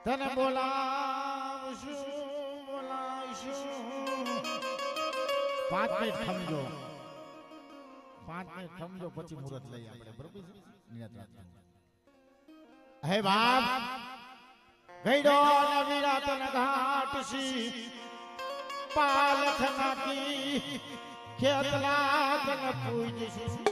તને બોલાવશું બોલાવશું 5 મિનિટ સમજો 5 મિનિટ સમજો પછી મુહૂર્ત લઈ આપણે બરોબર છે નિયત રાખજો હે બાપ ગઈડો નવીરા તન ઘાટસી પાલખ નાકી ખેતલા તન પૂજશું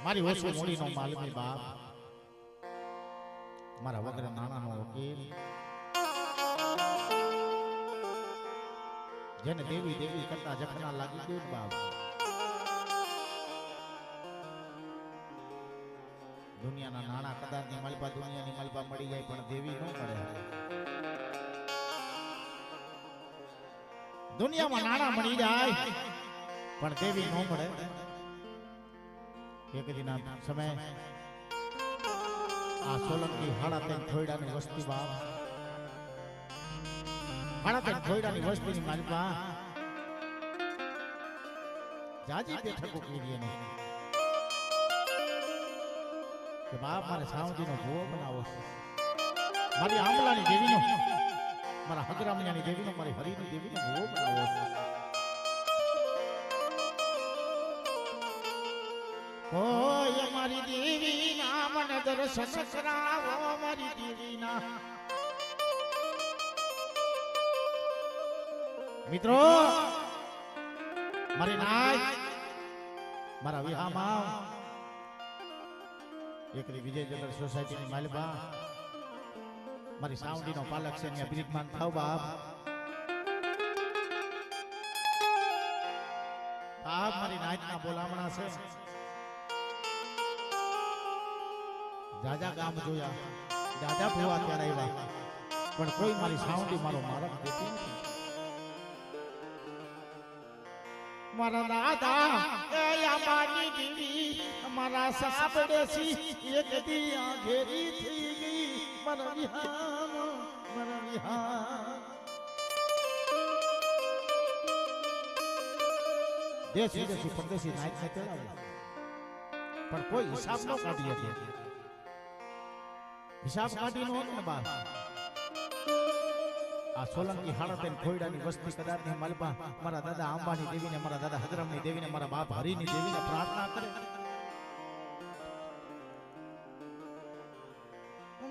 મારી ઓછો મોડીનો માલમી બાપ મારા વગર નાનાનો વકીલ જેને દેવી દેવી કરતા જખના લાગી ગયું બાપ દુનિયાના નાણા કદાચની માલપા દુનિયાની માલપા મળી જાય પણ દેવી ન મળે દુનિયામાં નાણા મળી જાય પણ દેવી ન મળે એક દિના સમય આ સોલંકી હાડા થોયડાની વસ્તી બાપ હાડા થોયડાની વસ્તીની માલપા જાજી બેઠકો કરી એને કે બાપ મારે સાવજીનો ભૂવો બનાવો છે મારી આંબલાની દેવીનો મારા હગરામણિયાની દેવીનો મારી હરિની દેવીનો ભૂવો બનાવો છે ઓય મારી દેવી ના મન દર્શન કરાવો મારી દેવી ના મિત્રો મારી નાય મારા વિહામાં એકરી વિજયનગર સોસાયટીની માલબા મારી સાવડીનો પાલક છે ને બિરજમાન થાવ બાપ બાપ મારી નાયના બોલામણા છે જાજા ગામ જોયા જાજા ભુવા ત્યારે આવ્યા પણ કોઈ મારી સાવડી મારો મારક દેતી નથી મારા દાદા એ આબાની દેવી મારા સાબડે સી એક દી આ ઘેરી થઈ ગઈ મારા વિહામ દેશ વિદેશી પરદેશી નાયક ને તેડાવ્યા પણ કોઈ હિસાબ ન કાઢી શકે હિસાબ કાઢી નો ને બા આ સોલંકી હાડતેન ખોયડાની વસ્તી કદાચની માલપા મારા દાદા આંબાની દેવીને મારા દાદા હદરામની દેવીને મારા બાપ હરિની દેવીને પ્રાર્થના કરે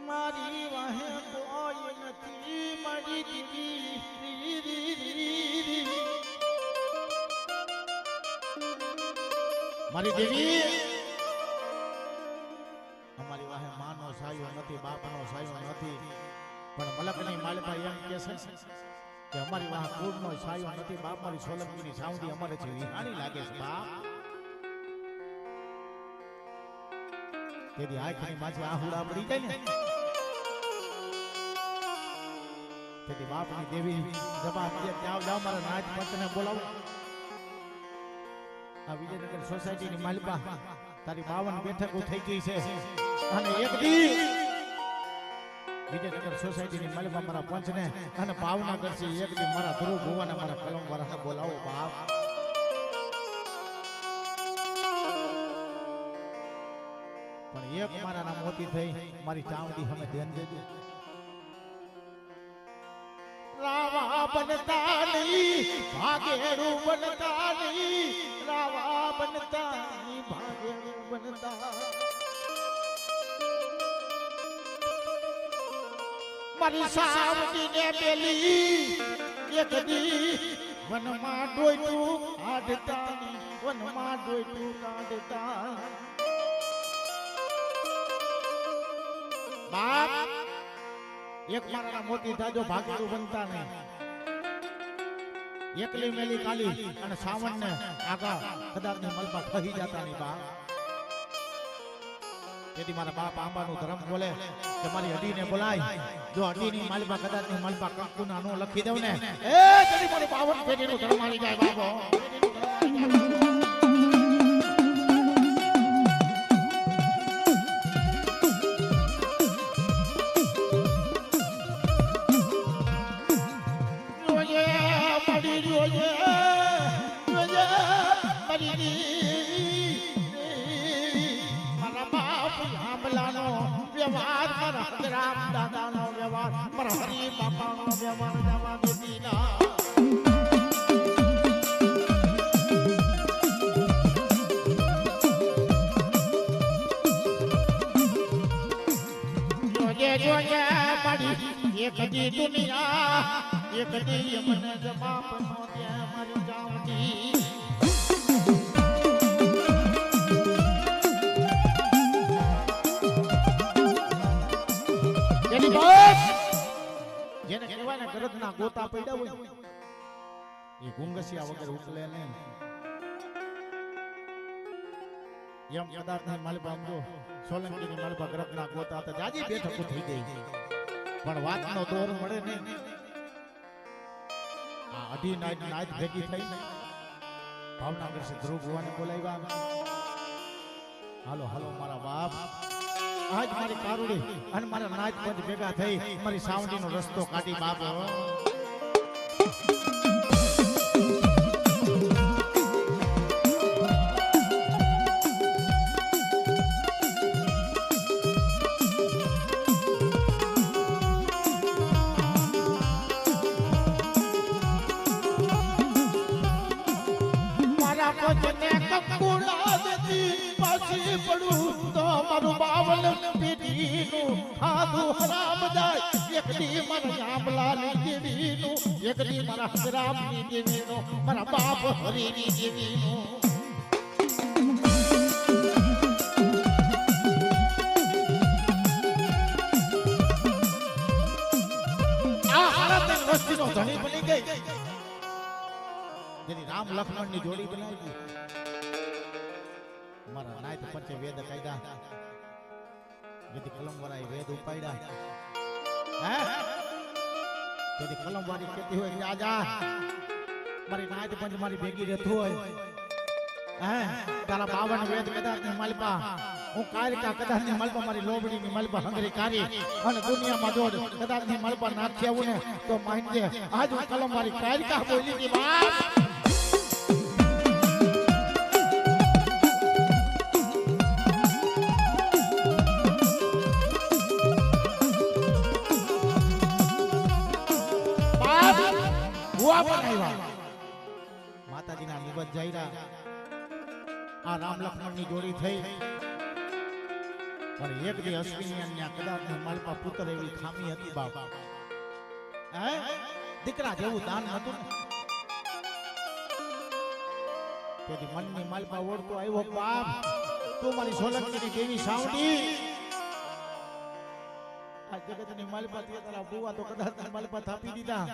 મારી વાહે કોઈ નથી મારી દેવી મારી દેવી અમારી વાહે માનો સાયો નથી બાપનો સાયો નથી પણ મલકની માલપા એમ કહે છે કે અમારી વાહ કુળનો સાયો નથી બાપ મારી સોલંકીની સાવડી અમારે છે વિહાણી લાગે છે બાપ તેની આંખની માથે આહુડા પડી જાય ને તેની બાપની દેવી જવાબ દે જાવ જાવ મારા નાચ પંચને બોલાવો આ વિજયનગર સોસાયટીની માલપા તારી 52 બેઠકો થઈ ગઈ છે અને એક દી વિજયનગર સોસાયટીની માલપા મારા પંચને અને ભાવના કરશે એક દી મારા ધ્રુવ ભુવાને મારા કલમ વાળાને બોલાવો બાપ પણ એક મારા નામ મોતી થઈ મારી ચાવડી સામે ધ્યાન દેજો રાવા બનતા નહીં ભાગેડું બનતા નહીં રાવા બનતા નહીં ભાગેડું બનતા મારી સાવજીને પેલી એક દી વનમાં ડોયતું કાઢતા વનમાં ડોયતું કાઢતા બાપ એક મારા મોતી થાજો ભાગીતું બનતા નહીં એકલી મેલી કાલી અને સાવણને આગા કદાચની મલબા ખહી જતા નહીં બાપ તેથી મારા બાપ આંબાનું ધર્મ બોલે કે મારી અડીને બોલાય જો અડીની માલબા કદાચની મલબા કંકુના નો લખી દઉં ને એ તેથી મારી 52 પેઢીનું ધર્મ આવી જાય બાપો વ્યવહાર મારા રામ દાદાનો વ્યવહાર મારા હરી બાપાનો વ્યવહાર જવા દેતીના જોજે જોજે મારી એક દી દુનિયા એક દી મને જમાપનો દે મારી જામતી જેને કહેવાય ને ગરજના ગોતા પડ્યા હોય એ ગુંગસિયા વગર ઉકલે નહીં એમ કદાચ ને માલબા જો સોલંકી ની માલબા ગરજના ગોતા તો જાજી બેઠક થઈ ગઈ પણ વાતનો દોર મળે નહીં આ અઢી નાઈટ ભેગી થઈ ભાવનગર થી ધ્રુવ ભુવાને બોલાવ્યા હાલો હાલો મારા બાપ આજ મારી કારુડી અને મારા નાચ પંચ ભેગા થઈ મારી સાવડીનો રસ્તો કાઢી બાપો મારા પંચને કંકુડા દેતી પાછી પડું તો મારું બાવલ પેટીનું ખાધું હરામ જાય એક દી મારા આંબલાની દેવીનું એક દી મારા હજરામની દેવીનું મારા બાપ હરીની દેવીનું આ હાલત વસ્તીનો ધણી બની ગઈ જેની રામ લક્ષ્મણની જોડી બનાવી મારા નાયત પંચે વેદ કાયદા જેથી કલમવાળાએ વેદ ઉપાડ્યા હે જેથી કલમવાળી કહેતી હોય રાજા મારી નાયત પંચ મારી ભેગી રહેતો હોય હે તારા 52 વેદ કદાચની માલપા હું કારિકા કદાચની માલપા મારી લોબડીની માલપા હંગરી કારી અને દુનિયામાં દોડ કદાચની માલપા નાખી આવું ને તો માનજે આજ હું કલમવાળી કારિકા બોલી હતી બાપ માતાજીના નિવત જાયરા આ રામ લક્ષ્મણની જોડી થઈ પણ એક દી અશ્વિની અન્ય કદાચ માલપા પુત્ર એવી ખામી હતી બાપ હે દીકરા જેવું દાન હતું તેથી મનની માલપા ઓળતો આવ્યો બાપ તું મારી સોલંકીની દેવી સાવડી આ જગતની માલપા તે તારા બુવા તો કદાચ માલપા થાપી દીધા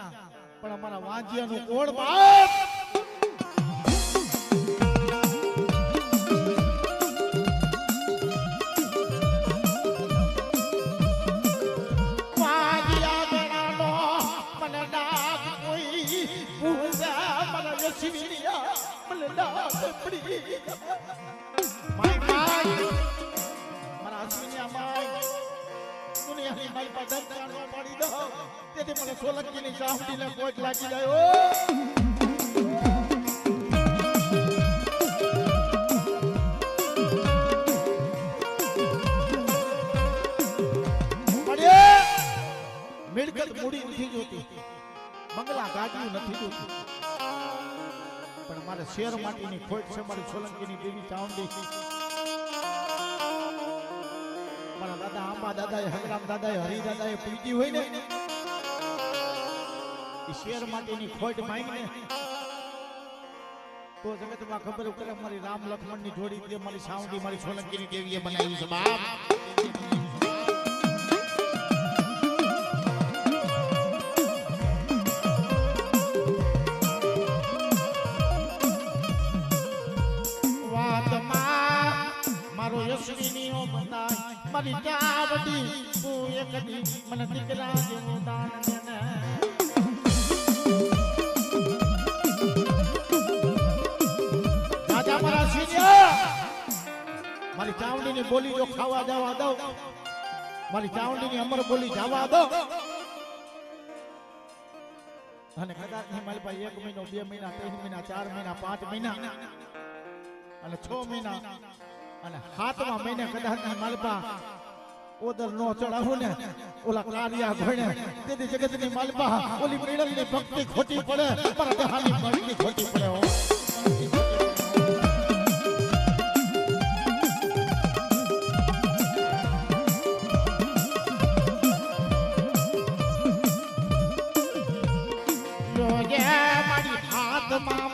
પણ અમારા વાંજિયાનું કોણ બાપ વાંજિયા ગણાનો મને ડાક કોઈ પૂજા મને વેચીયા મને ડાક પડી માય મારા અશ્વિનિયા માય દુનિયાની મારી પાસે જાણવા પાડી દો તેથી મને સોલંકીની સાવડીને કોટ લાગી જાય ઓ મિલકત મૂડી નથી જોતી બંગલા ગાડીઓ નથી જોતી પણ મારે શેર માટીની ખોટ છે મારી સોલંકીની દેવી ચાવડી મારા દાદા આંબા દાદાએ હરિરામ દાદાએ હરી દાદાએ પૂજી હોય ને ઈ શેર માટેની ખોટ માંગને તો જગતમાં ખબર પડે મારી રામ લક્ષ્મણની જોડી તે મારી સાવડી મારી સોલંકીની દેવીએ બનાવી છે બાપ. મારી ચાવડી તું એક દી મને દીકરા જેવું દાન દેને. રાજા મારા સિનિયર મારી ચાવડીની બોલી જો ખાવા જવા દો, મારી ચાવડીની અમર બોલી જવા દો અને કદાચ નહીં મારી પાસે 1 મહિનો 2 મહિના 3 મહિના 4 મહિના 5 મહિના અને 6 મહિના અને 7મા મહિને કદાચ માલપા ઓદર નો ચડાવું ને ઓલા કારિયા ભણે તેથી જગતની માલપા ઓલી મેળવની ભક્તિ ખોટી પડે પર દહાની ભક્તિ ખોટી પડે. મારી હાથમાં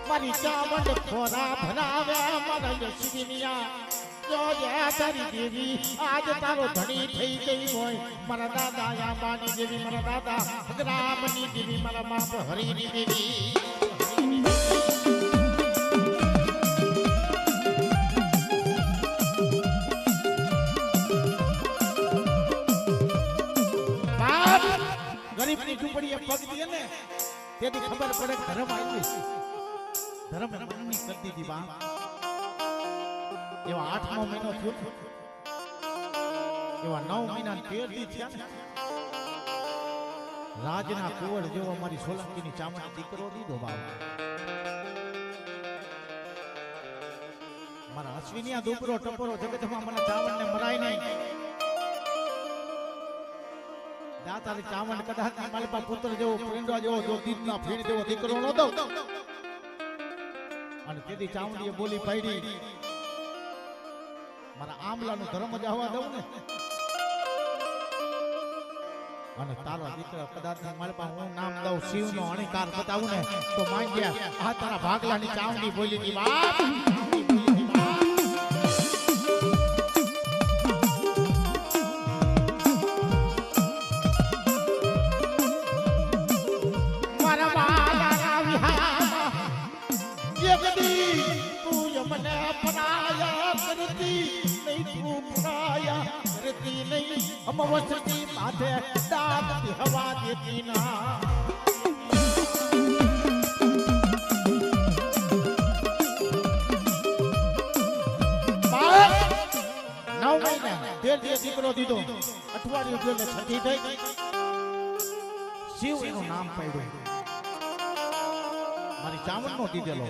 મારી ચાવડ ખોરા ભરાવે મારા યશવીનિયા જો જે તારી દેવી આજ તારો ધણી થઈ ગઈ હોય મારા દાદા આંબાની દેવી મારા દાદા હજરામની દેવી મારા બાપ હરીની દેવી. બાપ ગરીબની ઝૂંપડીએ પગ દે ને તેથી ખબર પડે ધર્મ આવી ધર્મ મનની કરી દીધી બા. એવા 8મો મહિનો થયો એવા 9 મહિના 13 દી થયા ને રાજના કુંવર જેવો મારી સોલંકીની ચામડી દીકરો દીધો બાબા. મારા અશ્વિનિયા દુબરો ટપરો જગતમાં મને ચાવડને મરાય નહીં. દાતારી ચાવડ કદાચ માલપા પુત્ર જેવો પ્રેંડવા જેવો જો દીપના ફીણ જેવો દીકરો ન દો અને તેથી ચાવડીએ બોલી પાડી મારા આમલાનું ધર્મ જ આવવા દઉં ને અને તારો દીકરો કદાચ માલપા હું નામ દઉં શિવનો અણિકાર બતાવું ને તો માંગ્યા આ તારા ભાગલાની ચાવડી બોલી હતી બાપ. અમવસ્ત્રી માથે દાગતી હવા દેતી ના. નવ મહિના 13 દીકરો દીધો અઠવાડિયું એટલે છઠ્ઠી થઈ શિવ એનું નામ પડ્યું મારી ચાવડનો દીધેલો.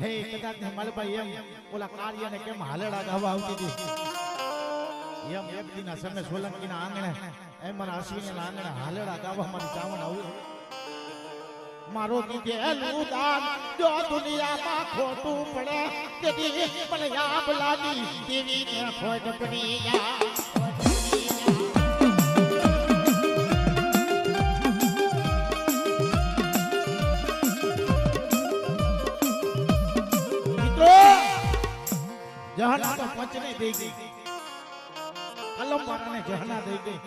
હે કદાચ માલભાઈ એમ ઓલા કાર્યને કેમ હાલડા ગાવા આવતી હતી એમ એક દીના સમય સોલંકીના આંગણે એમ મારા અશ્વિનીના આંગણે હાલડા ગાવા મારી ચાવડ આવ્યું. મારો દીધેલું દાન જો દુનિયામાં ખોટું પડે તેથી મને યાદ લાગી દેવીને ખોટ પડી જા. જહના તો પંચને દઈ ગઈ કલમ વાળાને જહના દઈ ગઈ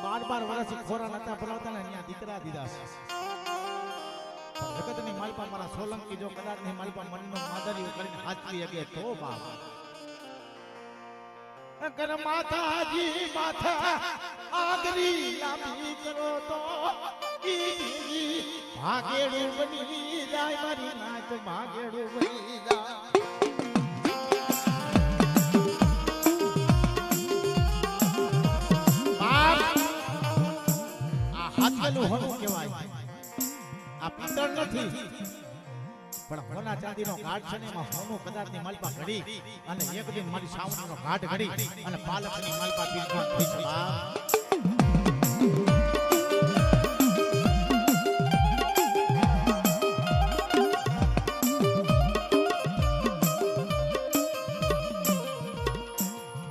12 વર્ષથી ખોરા નતા ભલાવતા ને અહીંયા દીકરા દીધા. જગતની માલપા મારા સોલંકી જો કદાચ ની માલપા મનનો માદરીઓ કરીને હાચવી શકે તો બાપ. અગર માતાજી માથા આગરી લાંબી કરો તો ઈ ભાગેડું બની જાય મારી નાચ ભાગેડું બની જાય. હાથેલું હોનું કહેવાય આ પિત્તળ નથી પણ હોના ચાંદીનો ઘાટ છે ને એમાં હોનું કદાચની માલપા ઘડી અને એક દિન મારી સાવણીનો ઘાટ ઘડી અને પાલકની માલપા બિરબાન થઈ છે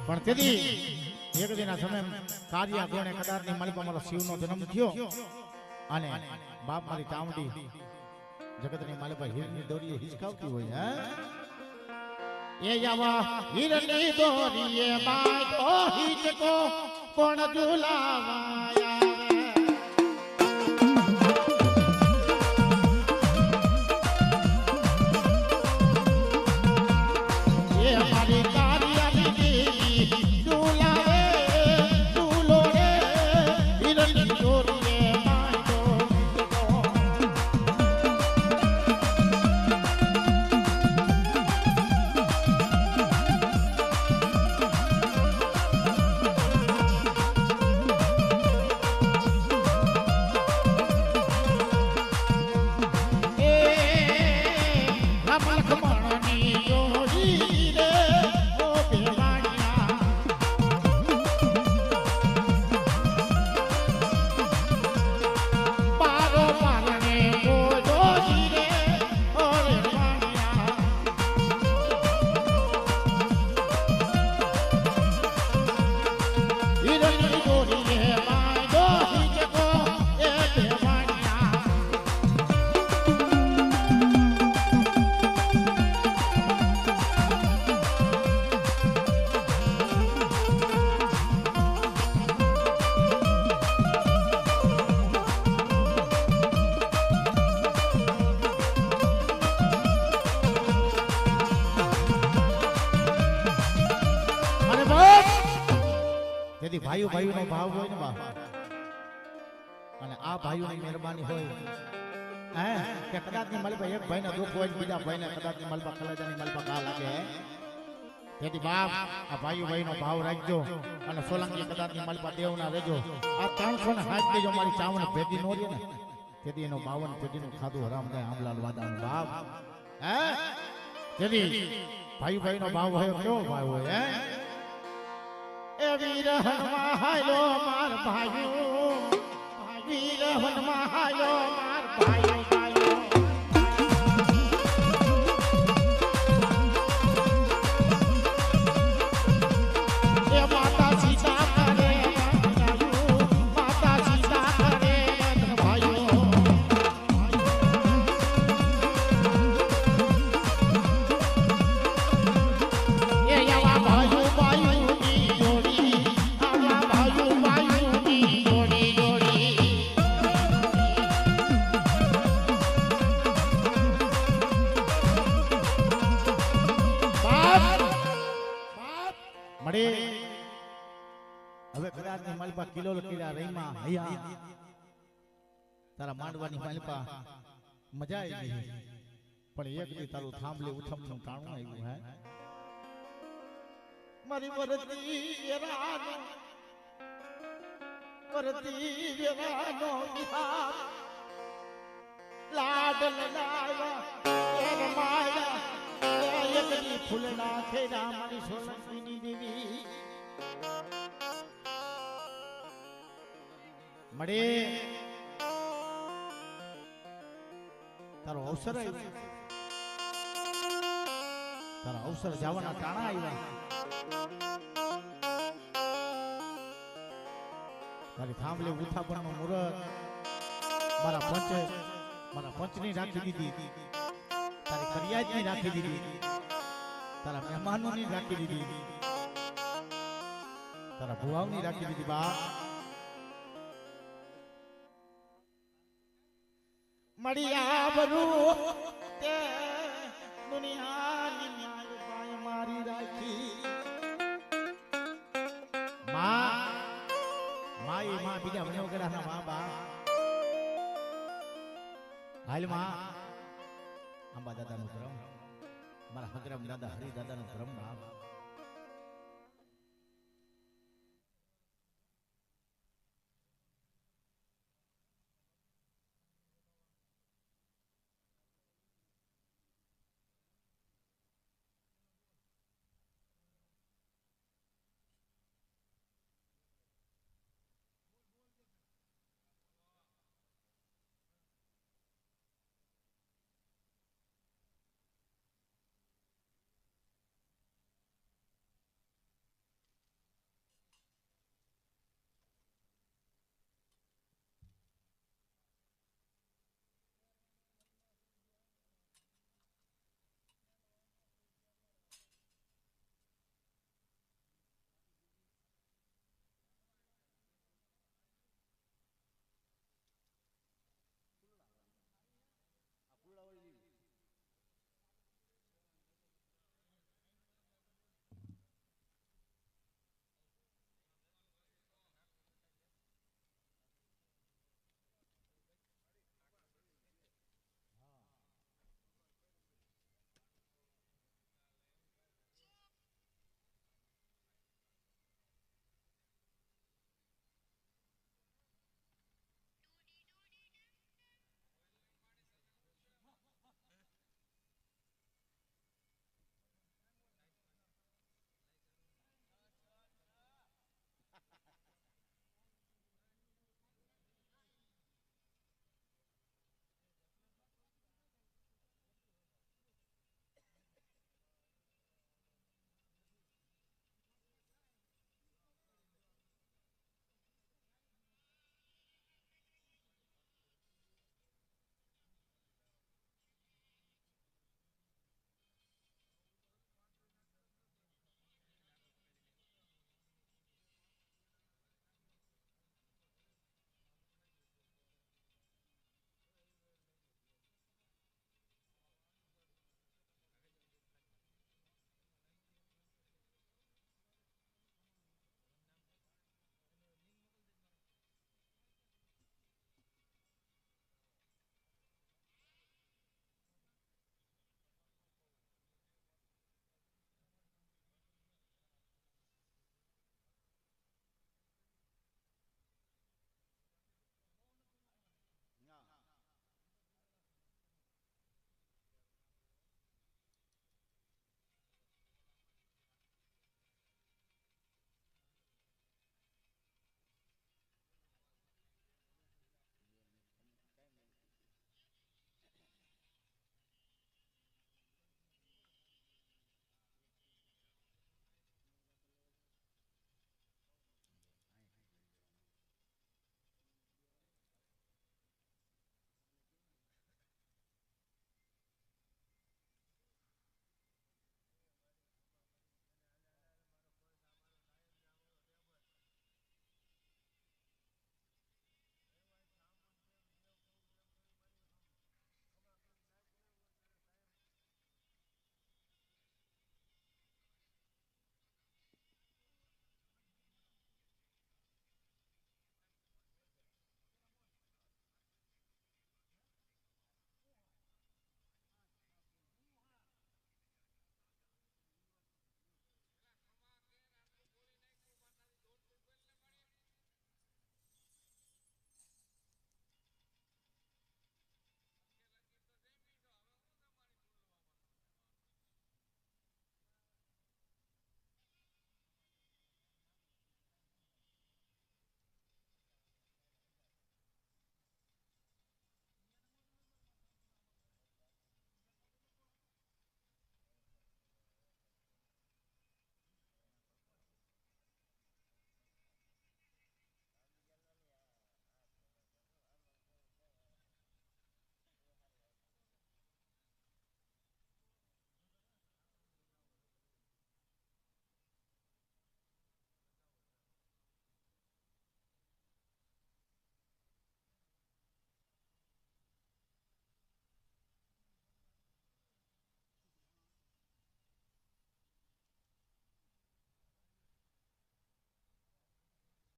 પણ તેથી એક દિના સમય કાર્યા ગોણે કદાચની માલિક અમારો શિવનો જન્મ થયો અને બાપ મારી ચામડી જગતની માલિકા હીરની દોરીએ હિસકાવતી હોય હે એ આવા હીરની દોરીએ બાટો હિચકો કોણ ઝુલાવાયા ભાઈઓ ભાઈઓનો ભાવ હોય ને બાપ અને આ ભાઈઓની મહેરબાની હોય હે કે કદાચની માલપા એક ભાઈના દુઃખ હોય બીજા ભાઈને કદાચની માલપા કલેજાની માલપા ઘા લાગે તેથી બાપ આ ભાઈઓ ભાઈનો ભાવ રાખજો અને સોલંકી કદાચની માલપા દેવના રહેજો આ 360 દેજો મારી ચાવણ ભેગી નો રહે ને તેથી એનો 52 પેઢીનું ખાધું હરામ થાય આમલાલ વાદાનું બાપ હે તેથી ભાઈ ભાઈનો ભાવ હોય કેવો ભાવ હોય હે એ વીરહનમાં હાલો માર ભાઈઓ વીરહનમાં હાલો માર ભાઈઓ એ માતા સીતા કરે માતા સીતા કરે ભાઈઓ એ આવા ભાઈઓ હવે કદાચની માલપા કિલો કિલા રહીમાં હૈયા તારા માંડવાની માલપા મજા આવી ગઈ પણ એક દી તારું થાંભલે ઉથમનું ટાણું આવ્યું હે મારી વરતી વેરાનો વિહાર લાડલ લાવા એર માયા એકની ફૂલના ખેડા મારી સોલંકીની દેવી મળે તારો અવસર આવ્યો તારા અવસર જવાના ટાણા આવ્યા તારી થાંભલે ઉથાપણનો મુહૂર્ત મારા પંચની રાખી દીધી તારી ફરિયાદની રાખી દીધી તારા મહેમાનોની રાખી દીધી તારા ભુવાઓની રાખી દીધી બા મળ્યા બરું તે દુનિયાની ન્યાય મારી રાખી માં બીજા મને વગેરેના મા બા હાલમાં અંબા દાદાનો ધર્મ મારા હગરામ દાદા હરિ દાદાનો ધર્મ બાપ